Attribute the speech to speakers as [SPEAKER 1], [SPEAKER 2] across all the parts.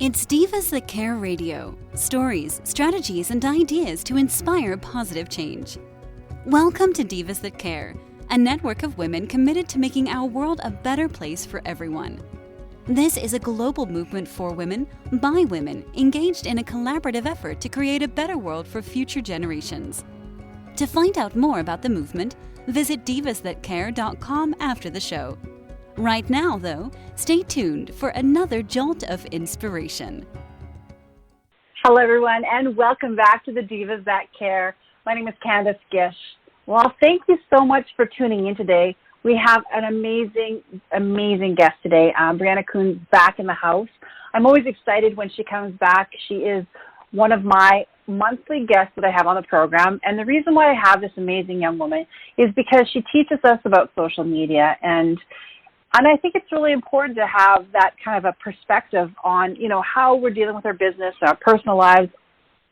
[SPEAKER 1] It's Divas That Care Radio. Stories, strategies, and ideas to inspire positive change. Welcome to Divas That Care, a network of women committed to making our world a better place for everyone. This is a global movement for women, by women, engaged in a collaborative effort to create a better world for future generations. To find out more about the movement, visit divasthatcare.com after the show. Right now, though, stay tuned for another jolt of inspiration.
[SPEAKER 2] Hello, everyone, and welcome back to the Divas That Care. My name is Candace Gish. Well, thank you so much for tuning in today. We have an amazing guest today. Brianna Coon's back in the house. I'm always excited when she comes back. She is one of my monthly guests that I have on the program, and the reason why I have this amazing young woman is because she teaches us about social media, and I think it's really important to have that kind of a perspective on, how we're dealing with our business, our personal lives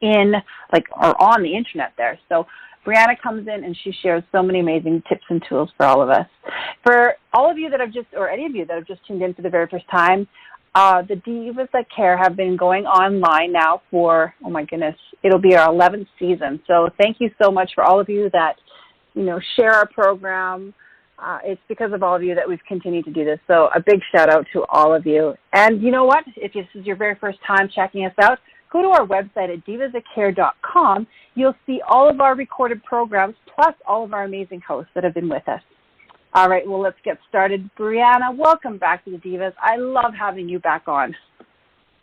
[SPEAKER 2] or on the internet there. So Brianna comes in and she shares so many amazing tips and tools for all of us. For all of you that have any of you that have just tuned in for the very first time, the Divas That Care have been going online now for, oh my goodness, it'll be our 11th season. So thank you so much for all of you that, share our program. It's because of all of you that we've continued to do this. So a big shout out to all of you. And you know what? If this is your very first time checking us out, go to our website at divasthatcare.com. You'll see all of our recorded programs plus all of our amazing hosts that have been with us. All right, well, let's get started. Brianna, welcome back to the Divas. I love having you back on.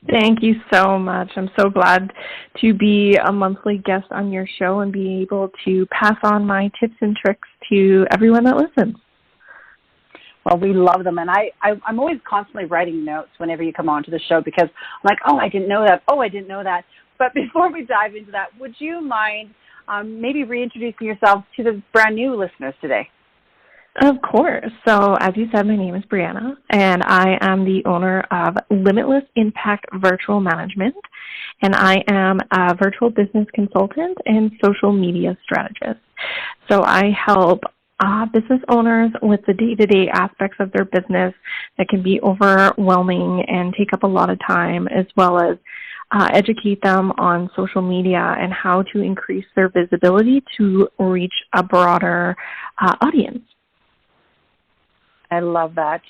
[SPEAKER 3] Thank you so much. I'm so glad to be a monthly guest on your show and be able to pass on my tips and tricks to everyone that listens.
[SPEAKER 2] Well, we love them, and I'm always constantly writing notes whenever you come on to the show because I'm like, I didn't know that. I didn't know that. But before we dive into that, would you mind maybe reintroducing yourself to the brand new listeners today?
[SPEAKER 3] Of course. So as you said, my name is Brianna, and I am the owner of Limitless Impact Virtual Management, and I am a virtual business consultant and social media strategist. So I help business owners with the day-to-day aspects of their business that can be overwhelming and take up a lot of time, as well as educate them on social media and how to increase their visibility to reach a broader audience.
[SPEAKER 2] I love that.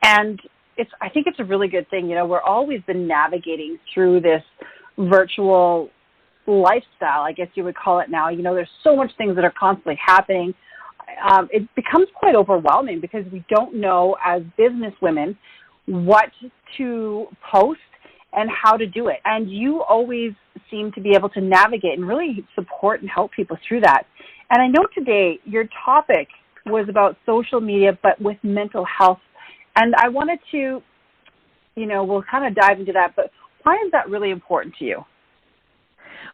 [SPEAKER 2] And I think it's a really good thing. We're always been navigating through this virtual lifestyle, I guess you would call it now. There's so much things that are constantly happening. It becomes quite overwhelming because we don't know as business women what to post and how to do it. And you always seem to be able to navigate and really support and help people through that. And I know today your topic was about social media, but with mental health. And I wanted to, we'll kind of dive into that, but why is that really important to you?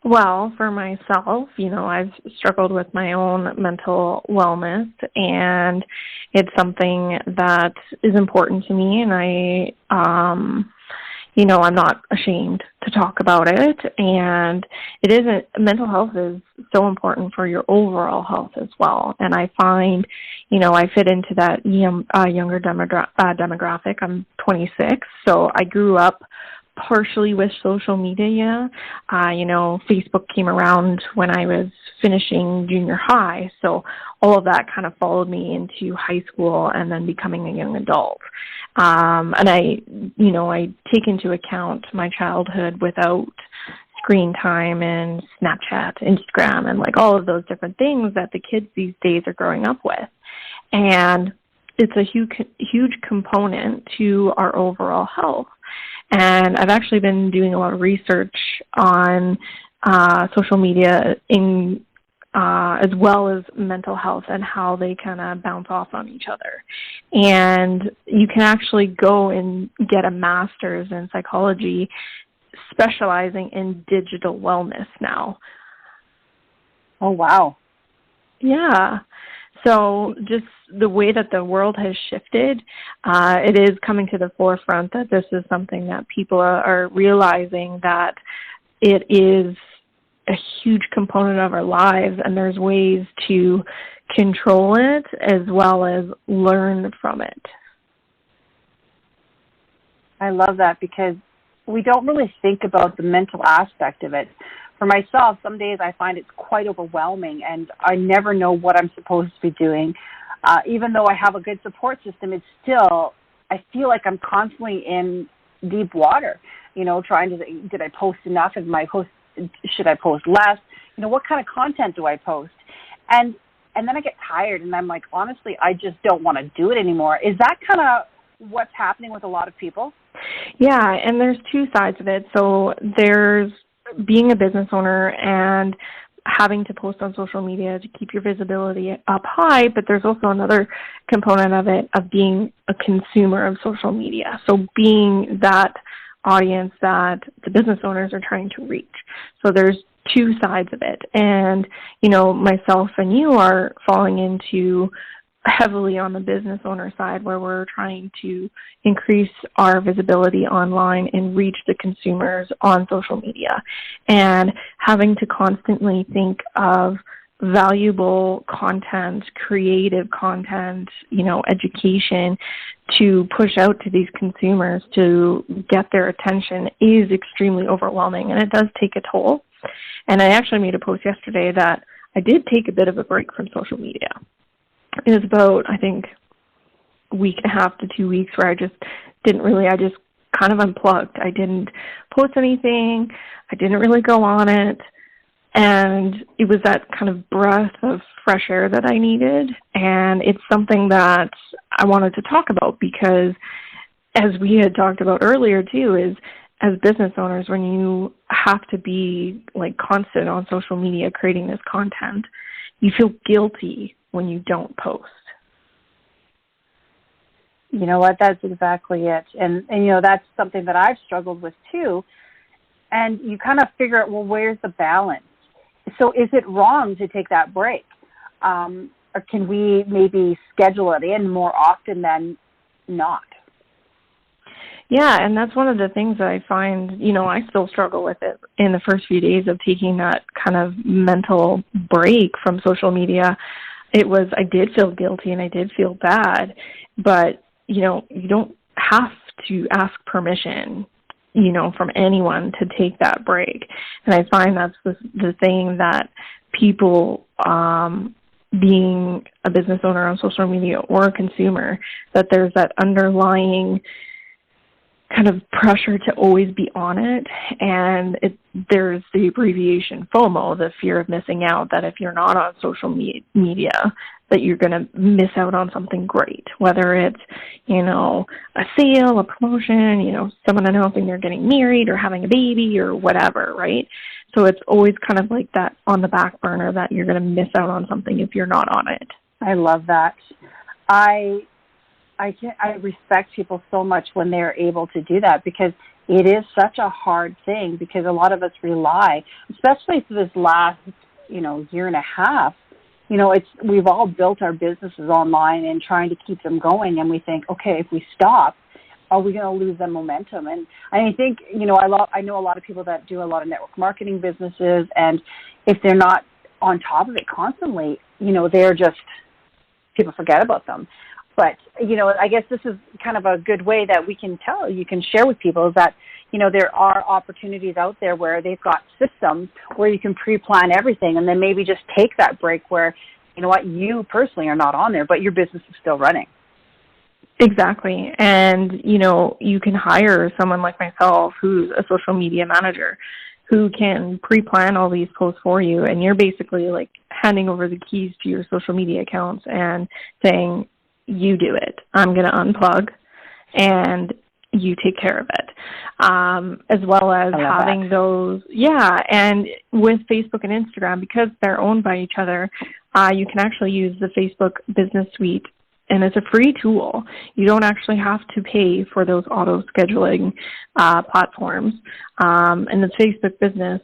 [SPEAKER 3] Well, for myself, I've struggled with my own mental wellness, and it's something that is important to me, and I'm not ashamed to talk about it, and mental health is so important for your overall health as well, and I find, I fit into that younger demographic. I'm 26, so I grew up partially with social media. Facebook came around when I was finishing junior high, so all of that kind of followed me into high school and then becoming a young adult. And I take into account my childhood without screen time and Snapchat, Instagram, and all of those different things that the kids these days are growing up with. And it's a huge component to our overall health. And I've actually been doing a lot of research on social media as well as mental health and how they kind of bounce off on each other. And you can actually go and get a master's in psychology specializing in digital wellness now.
[SPEAKER 2] Oh, wow.
[SPEAKER 3] Yeah. So just the way that the world has shifted, it is coming to the forefront that this is something that people are realizing that it is a huge component of our lives, and there's ways to control it as well as learn from it.
[SPEAKER 2] I love that because we don't really think about the mental aspect of it. For myself, some days I find it's quite overwhelming, and I never know what I'm supposed to be doing. Even though I have a good support system, it's still, I feel like I'm constantly in deep water, trying to, did I post enough? Should I post less? What kind of content do I post? And then I get tired, and I'm like, honestly, I just don't want to do it anymore. Is that kind of what's happening with a lot of people?
[SPEAKER 3] Yeah, and there's two sides of it. So there's being a business owner and having to post on social media to keep your visibility up high, but there's also another component of it of being a consumer of social media. So being that audience that the business owners are trying to reach. So there's two sides of it. And, myself and you are falling into heavily on the business owner side, where we're trying to increase our visibility online and reach the consumers on social media, and having to constantly think of valuable content, creative content, education to push out to these consumers to get their attention is extremely overwhelming, and it does take a toll. And I actually made a post yesterday that I did take a bit of a break from social media. It was about, I think, a week and a half to 2 weeks where I just kind of unplugged. I didn't post anything. I didn't really go on it. And it was that kind of breath of fresh air that I needed. And it's something that I wanted to talk about because, as we had talked about earlier too, is as business owners, when you have to be constant on social media creating this content, you feel guilty when you don't post.
[SPEAKER 2] You know what? That's exactly it. And that's something that I've struggled with too. And you kind of figure out, well, where's the balance? So is it wrong to take that break? Or can we maybe schedule it in more often than not?
[SPEAKER 3] Yeah, and that's one of the things that I find, I still struggle with it in the first few days of taking that kind of mental break from social media. I did feel guilty and I did feel bad, but, you don't have to ask permission, from anyone to take that break. And I find that's the thing that people, being a business owner on social media or a consumer, that there's that underlying kind of pressure to always be on it. And there's the abbreviation FOMO, the fear of missing out, that if you're not on social media, that you're going to miss out on something great, whether it's, a sale, a promotion, someone announcing they're getting married or having a baby or whatever, right? So it's always kind of like that on the back burner that you're going to miss out on something if you're not on it.
[SPEAKER 2] I love that. I respect people so much when they're able to do that, because it is such a hard thing, because a lot of us rely, especially for this last, year and a half, we've all built our businesses online and trying to keep them going. And we think, okay, if we stop, are we going to lose the momentum? And I think, I know a lot of people that do a lot of network marketing businesses, and if they're not on top of it constantly, they're just, people forget about them. But, I guess this is kind of a good way that you can share with people, is that, there are opportunities out there where they've got systems where you can pre-plan everything, and then maybe just take that break where, you personally are not on there, but your business is still running.
[SPEAKER 3] Exactly. And, you can hire someone like myself who's a social media manager who can pre-plan all these posts for you. And you're basically handing over the keys to your social media accounts and saying, you do it. I'm going to unplug and you take care of it. As well as having those, and with Facebook and Instagram, because they're owned by each other, you can actually use the Facebook Business Suite, and it's a free tool. You don't actually have to pay for those auto-scheduling platforms. And the Facebook Business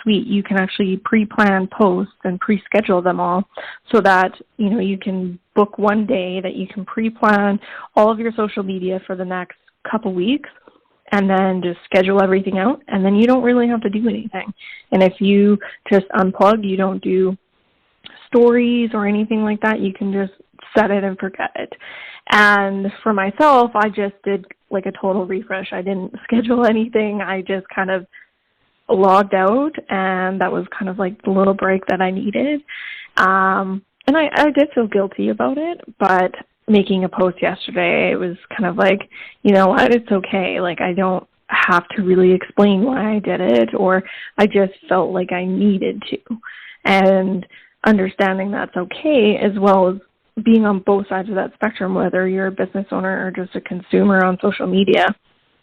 [SPEAKER 3] Suite, you can actually pre-plan posts and pre-schedule them all so that, you can book one day that you can pre-plan all of your social media for the next couple weeks, and then just schedule everything out, and then you don't really have to do anything. And if you just unplug, you don't do stories or anything like that. You can just set it and forget it. And for myself, I just did like a total refresh. I didn't schedule anything. I just kind of logged out, and that was kind of like the little break that I needed. And I did feel guilty about it, but making a post yesterday, it was kind of like, you know what, it's okay. Like, I don't have to really explain why I did it, or I just felt like I needed to. And understanding that's okay, as well as being on both sides of that spectrum, whether you're a business owner or just a consumer on social media,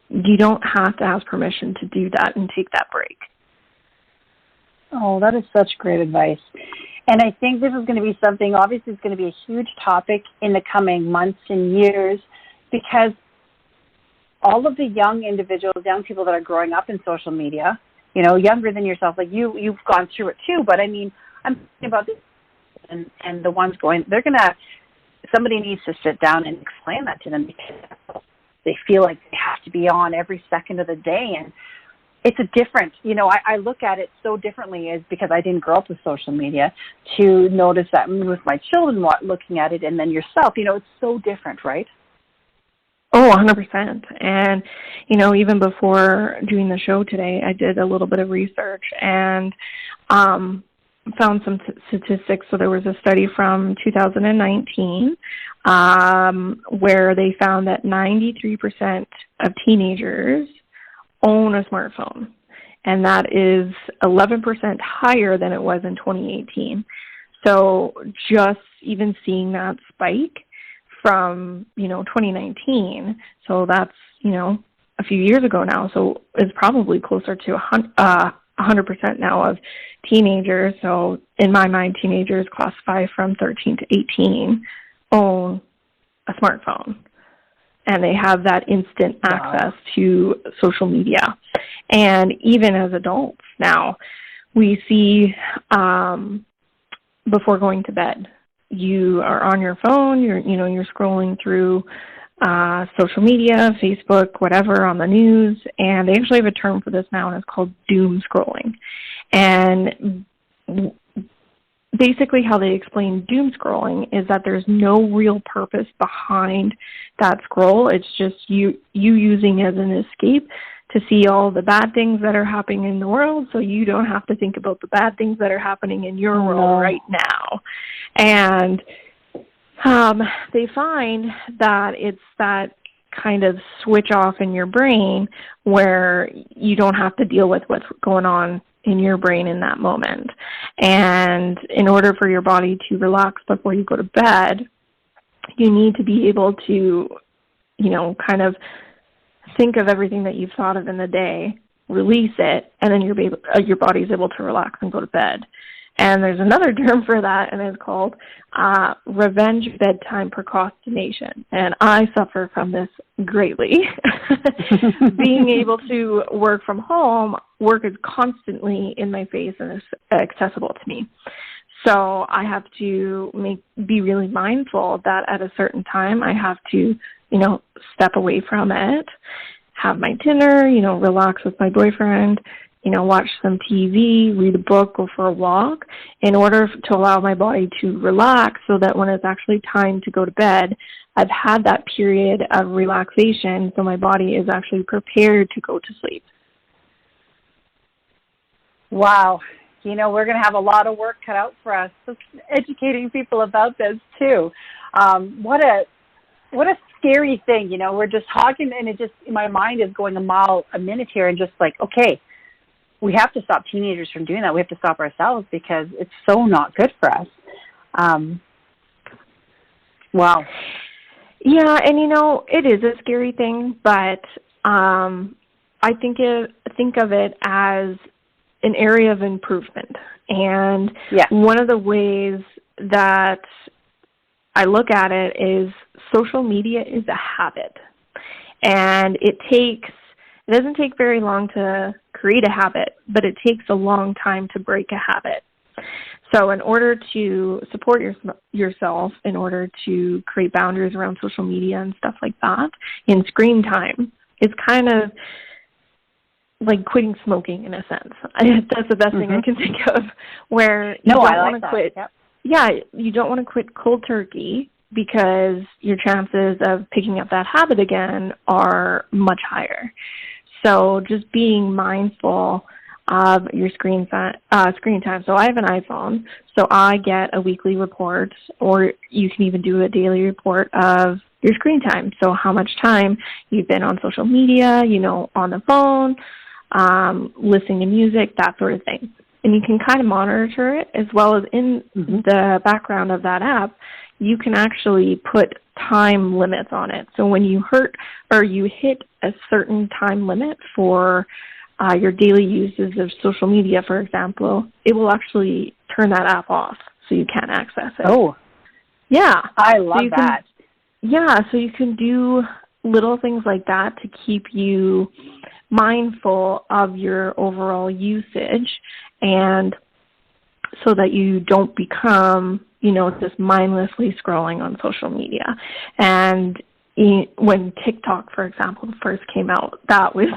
[SPEAKER 3] you don't have to ask permission to do that and take that break.
[SPEAKER 2] Oh, that is such great advice. And I think this is going to be something, obviously it's going to be a huge topic in the coming months and years, because all of the young individuals, young people that are growing up in social media, you know, younger than yourself, like you've gone through it too, but I mean, I'm thinking about this and the ones going, somebody needs to sit down and explain that to them, because they feel like they have to be on every second of the day. And it's a different, you know, I look at it so differently, is because I didn't grow up with social media, to notice that with my children looking at it, and then yourself, you know, it's so different, right?
[SPEAKER 3] Oh, 100%. And, you know, even before doing the show today, I did a little bit of research and found some statistics. So there was a study from 2019 where they found that 93% of teenagers own a smartphone. And that is 11% higher than it was in 2018. So just even seeing that spike from, you know, 2019, so that's, you know, a few years ago now, so it's probably closer to 100% now of teenagers. So in my mind, teenagers classified from 13 to 18 own a smartphone, and they have that instant access to social media. And even as adults now, we see before going to bed, you are on your phone, you're scrolling through social media, Facebook, whatever, on the news, and they actually have a term for this now, and it's called doom scrolling. And basically how they explain doom scrolling is that there's no real purpose behind that scroll. It's just you using it as an escape to see all the bad things that are happening in the world, so you don't have to think about the bad things that are happening in your world right now. And they find that it's that kind of switch off in your brain where you don't have to deal with what's going on in your brain in that moment. And in order for your body to relax before you go to bed, you need to be able to, you know, kind of think of everything that you've thought of in the day, release it, and then your body's able to relax and go to bed. And there's another term for that, and it's called revenge bedtime procrastination. And I suffer from this greatly. Being able to work from home, work is constantly in my face and is accessible to me. So I have to be really mindful that at a certain time I have to, you know, step away from it, have my dinner, you know, relax with my boyfriend, you know, watch some TV, read a book, go for a walk, in order to allow my body to relax, so that when it's actually time to go to bed, I've had that period of relaxation, so my body is actually prepared to go to sleep.
[SPEAKER 2] Wow. You know, we're going to have a lot of work cut out for us, educating people about this too. What a scary thing. You know, we're just talking, and my mind is going a mile a minute here, and just like, okay, we have to stop teenagers from doing that. We have to stop ourselves, because it's so not good for us. Wow.
[SPEAKER 3] Yeah, and you know, it is a scary thing, but I think of it as an area of improvement. And one of the ways that I look at it is social media is a habit. And it doesn't take very long to create a habit, but it takes a long time to break a habit. So in order to support yourself, in order to create boundaries around social media and stuff like that, in screen time, it's kind of like quitting smoking in a sense. That's the best thing I can think of, where you don't want to quit.
[SPEAKER 2] Yep.
[SPEAKER 3] yeah, you don't want to quit cold turkey because your chances of picking up that habit again are much higher. So just being mindful of your screen time. So I have an iPhone, so I get a weekly report, or you can even do a daily report of your screen time. So how much time you've been on social media, on the phone, listening to music, that sort of thing. And you can kind of monitor it, as well as in the background of that app, you can actually put time limits on it. So when you hit a certain time limit for your daily uses of social media, for example, it will actually turn that app off so you can't access it.
[SPEAKER 2] Oh.
[SPEAKER 3] Yeah.
[SPEAKER 2] I love that.
[SPEAKER 3] So you can do little things like that to keep you mindful of your overall usage, and so that you don't become, just mindlessly scrolling on social media. And when TikTok, for example, first came out, that was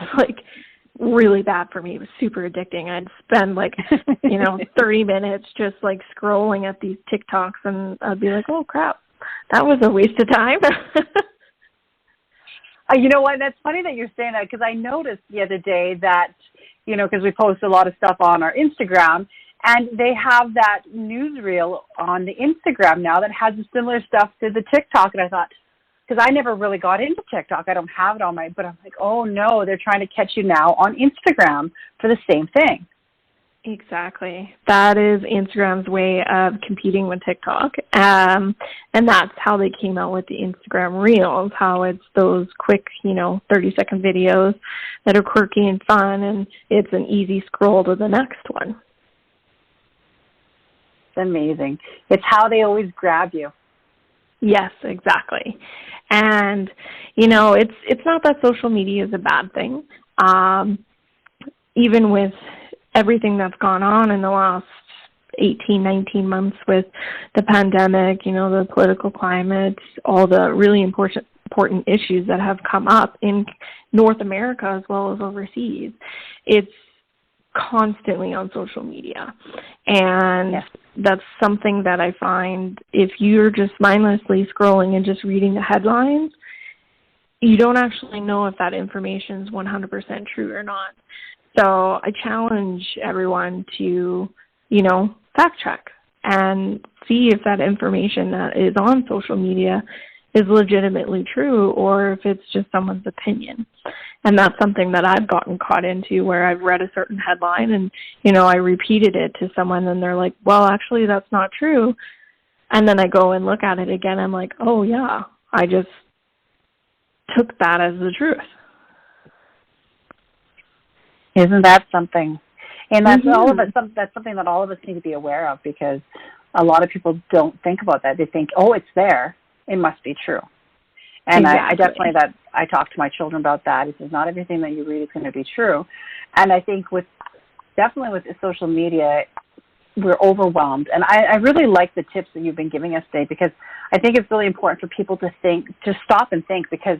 [SPEAKER 3] really bad for me. It was super addicting. I'd spend 30 minutes just scrolling at these TikToks, and I'd be like, oh crap, that was a waste of time.
[SPEAKER 2] You know what? That's funny that you're saying that, because I noticed the other day that, because we post a lot of stuff on our Instagram, and they have that newsreel on the Instagram now that has similar stuff to the TikTok. And I thought, because I never really got into TikTok, I don't have it on but I'm like, oh no, they're trying to catch you now on Instagram for the same thing.
[SPEAKER 3] Exactly. That is Instagram's way of competing with TikTok. And that's how they came out with the Instagram Reels, how it's those quick, 30-second videos that are quirky and fun, and it's an easy scroll to the next one.
[SPEAKER 2] It's amazing. It's how they always grab you.
[SPEAKER 3] Yes, exactly. And, it's not that social media is a bad thing. Even with everything that's gone on in the last 18, 19 months with the pandemic, the political climate, all the really important issues that have come up in North America as well as overseas, it's constantly on social media. And that's something that I find, if you're just mindlessly scrolling and just reading the headlines, you don't actually know if that information is 100% true or not. So I challenge everyone to, fact check and see if that information that is on social media is legitimately true, or if it's just someone's opinion. And that's something that I've gotten caught into, where I've read a certain headline and, I repeated it to someone and they're like, well, actually that's not true. And then I go and look at it again. I'm like, oh yeah, I just took that as the truth.
[SPEAKER 2] Isn't that something? And that's all of us. That's something that all of us need to be aware of, because a lot of people don't think about that. They think, oh, it's there, it must be true. And exactly. I definitely I talk to my children about that. It says not everything that you read is going to be true. And I think definitely with social media, we're overwhelmed. And I really like the tips that you've been giving us today, because I think it's really important for people to stop and think, because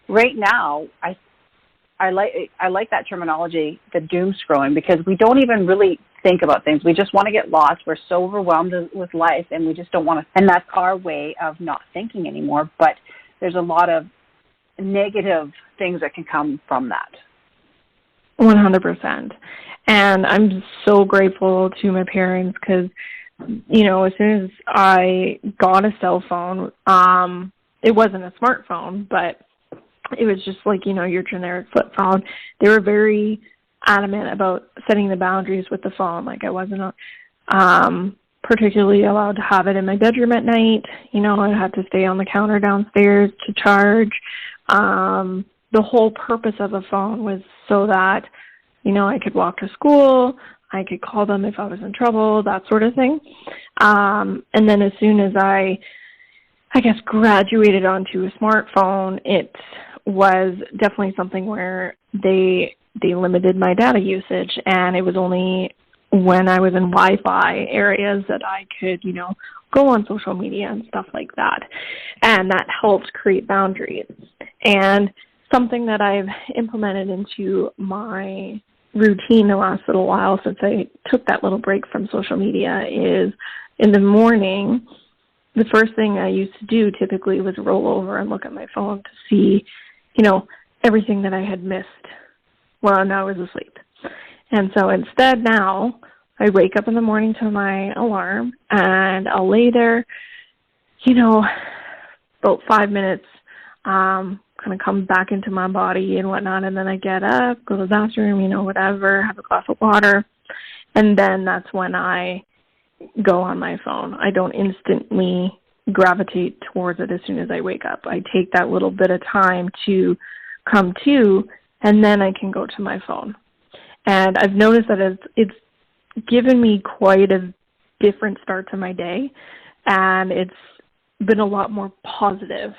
[SPEAKER 2] right now I like that terminology, the doom scrolling, because we don't even really think about things. We just want to get lost. We're so overwhelmed with life, and we just don't want to. And that's our way of not thinking anymore. But there's a lot of negative things that can come from that.
[SPEAKER 3] 100%. And I'm so grateful to my parents, because, as soon as I got a cell phone, it wasn't a smartphone, but it was just your generic flip phone. They were very adamant about setting the boundaries with the phone. I wasn't particularly allowed to have it in my bedroom at night. I had to stay on the counter downstairs to charge. The whole purpose of a phone was so that, I could walk to school, I could call them if I was in trouble, that sort of thing. And then as soon as I graduated onto a smartphone, it was definitely something where they limited my data usage, and it was only when I was in Wi-Fi areas that I could, go on social media and stuff like that. And that helped create boundaries. And something that I've implemented into my routine the last little while since I took that little break from social media is in the morning, the first thing I used to do typically was roll over and look at my phone to see, everything that I had missed while I was asleep. And so instead now, I wake up in the morning to my alarm and I'll lay there, about 5 minutes, kind of come back into my body and whatnot, and then I get up, go to the bathroom, whatever, have a glass of water, and then that's when I go on my phone. I don't instantly gravitate towards it as soon as I wake up. I take that little bit of time to come to, and then I can go to my phone. And I've noticed that it's given me quite a different start to my day, and it's been a lot more positive.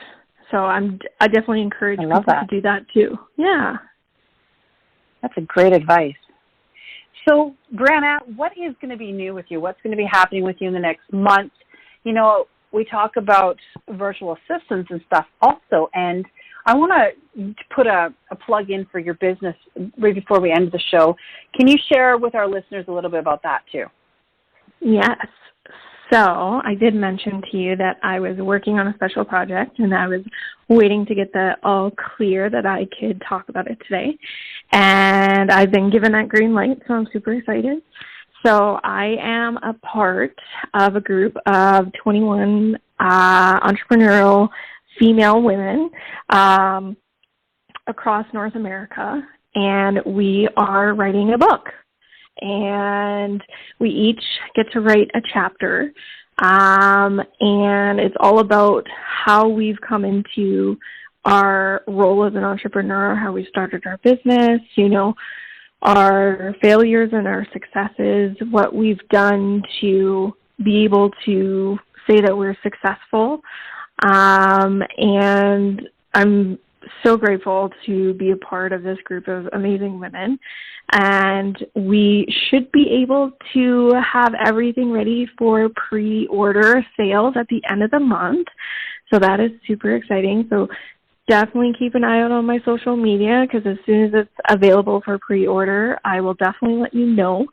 [SPEAKER 3] So I definitely encourage people to do that too. Yeah.
[SPEAKER 2] That's a great advice. So, Brianna, what is going to be new with you? What's going to be happening with you in the next month? We talk about virtual assistants and stuff also, and I want to put a plug in for your business right before we end the show. Can you share with our listeners a little bit about that too?
[SPEAKER 3] Yes. So I did mention to you that I was working on a special project and I was waiting to get the all clear that I could talk about it today. And I've been given that green light, so I'm super excited. So I am a part of a group of 21 entrepreneurial female women across North America, and we are writing a book. And we each get to write a chapter, and it's all about how we've come into our role as an entrepreneur, how we started our business, our failures and our successes, what we've done to be able to say that we're successful. And I'm so grateful to be a part of this group of amazing women. And we should be able to have everything ready for pre-order sales at the end of the month. So that is super exciting. So definitely keep an eye out on my social media, because as soon as it's available for pre-order, I will definitely let you know.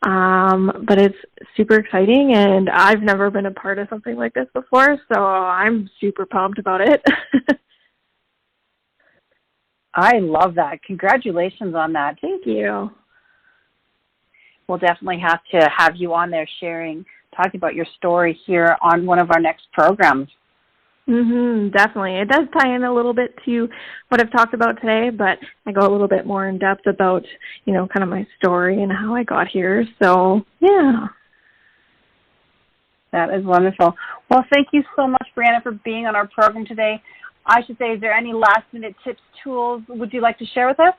[SPEAKER 3] But it's super exciting, and I've never been a part of something like this before, so I'm super pumped about it.
[SPEAKER 2] I love that. Congratulations on that.
[SPEAKER 3] Thank you.
[SPEAKER 2] We'll definitely have to have you on there talking about your story here on one of our next programs.
[SPEAKER 3] Definitely. It does tie in a little bit to what I've talked about today, but I go a little bit more in depth about, kind of my story and how I got here. So, yeah.
[SPEAKER 2] That is wonderful. Well, thank you so much, Brianna, for being on our program today. I should say, is there any last-minute tips, tools would you like to share with us?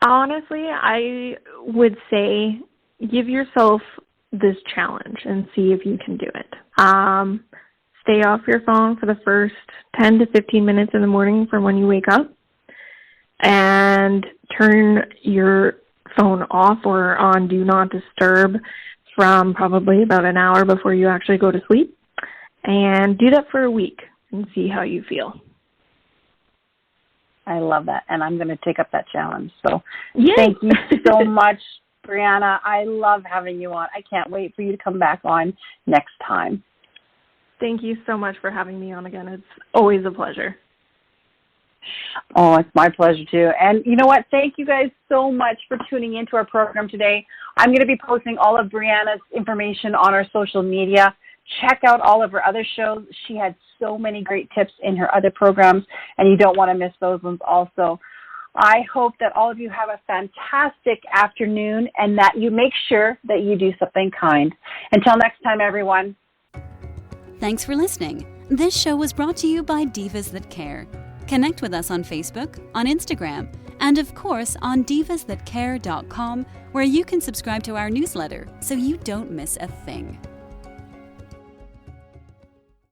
[SPEAKER 3] Honestly, I would say give yourself this challenge and see if you can do it. Stay off your phone for the first 10 to 15 minutes in the morning from when you wake up, and turn your phone off or on Do Not Disturb from probably about an hour before you actually go to sleep. And do that for a week and see how you feel.
[SPEAKER 2] I love that, and I'm going to take up that challenge. So
[SPEAKER 3] Yay.
[SPEAKER 2] Thank you so much, Brianna. I love having you on. I can't wait for you to come back on next time.
[SPEAKER 3] Thank you so much for having me on again. It's always a pleasure.
[SPEAKER 2] Oh, it's my pleasure too. And you know what? Thank you guys so much for tuning into our program today. I'm going to be posting all of Brianna's information on our social media. Check out all of her other shows. She had so many great tips in her other programs, and you don't want to miss those ones also. I hope that all of you have a fantastic afternoon and that you make sure that you do something kind. Until next time, everyone.
[SPEAKER 1] Thanks for listening. This show was brought to you by Divas That Care. Connect with us on Facebook, on Instagram, and of course on divasthatcare.com, where you can subscribe to our newsletter so you don't miss a thing.